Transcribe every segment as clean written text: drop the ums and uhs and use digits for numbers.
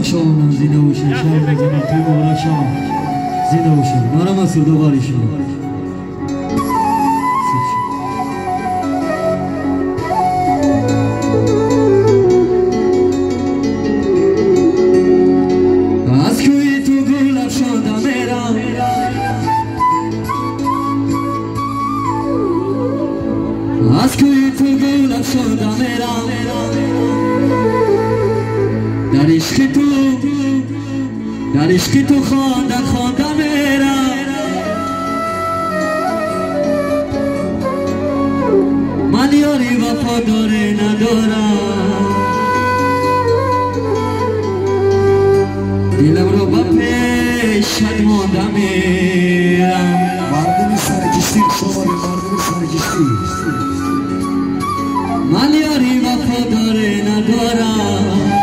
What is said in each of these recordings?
مبارک شما زنده باشین شما جنتی مبارک شما زنده باشین مرا مسئول دوباره شما از کوی تو گلم شدم میرم از کوی تو گلم شدم میرم در عشق تو خواندم میرم من یاری وفاداری ندارم دلم رو با پیشت ماندم میرم مردم سرکشتی شما مردم سرکشتی من یاری وفاداری ندارم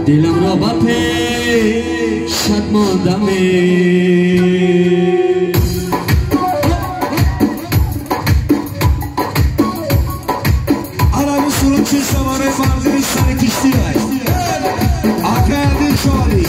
دلم را با پیشت ماندم عربی سلوچی سواره مردم سرکشتی آقای شالی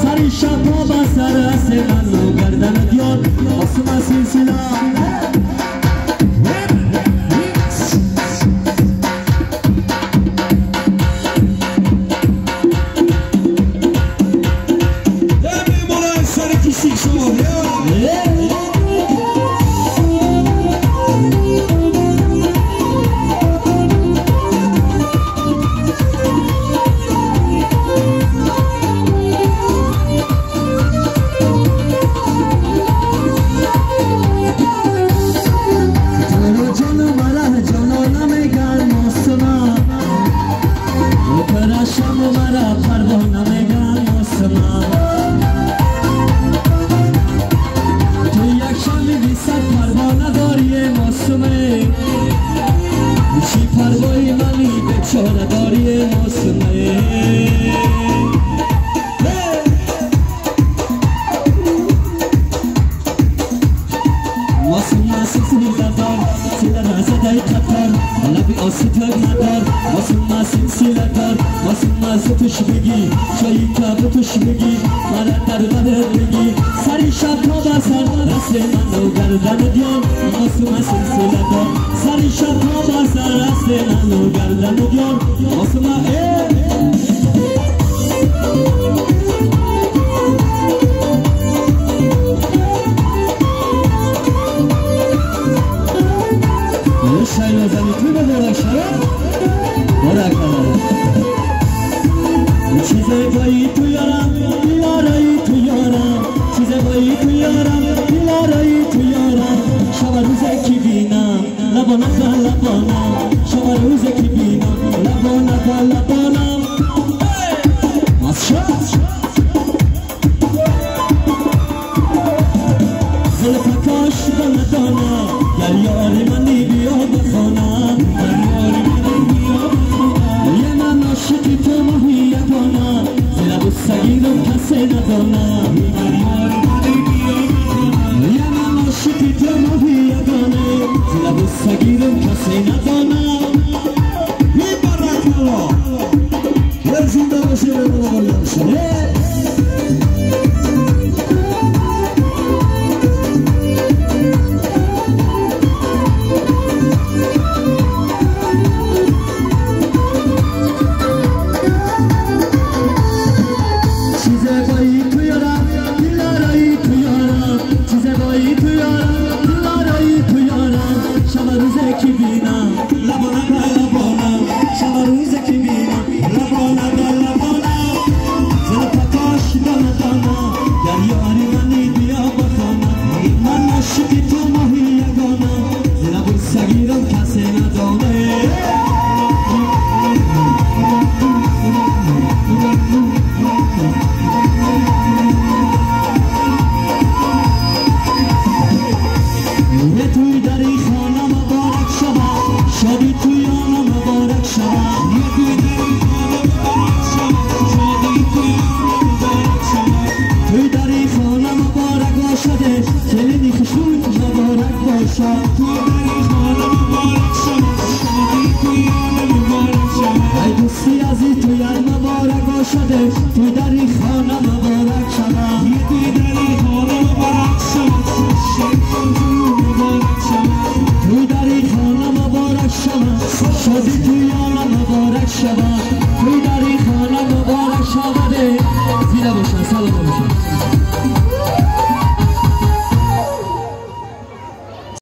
سری شب با سر منو گردن دیار آسمان سلسله موسمه چی پروای منی بیچاره داری موسمه موسم سلسله دار سیدر زدای قطار لبی آسیت ندار موسم سلسله دار موسم زتوش بگی چایی کب توش بگی مرد در بگی سری شب تا بسر رسل من و گردن دیار موسم سلسله دار سری شب تا بسر رسل من و گردن دیار موسم شاید زنی توی بدارک شد برک چیزه بایی تو یارم دیلارایی تو یارم چیزه بایی تو یارم دیلارایی تو یارم شب روزه کی بینم لبانک لبانم شب روزه کی بینم لبانک لبانم ماسشد زلفکاش دانه دانه گر یاری منی بیا بخانم یه من عاشقی تو ماهیتانم زلب سگیرم کسی ندانم یه من عاشقی تو ماهیتانم زلب سگیرم کسی ندانم این برک الله هر زنده باشه به مالا شده شده دلی خوشون مبارک باشد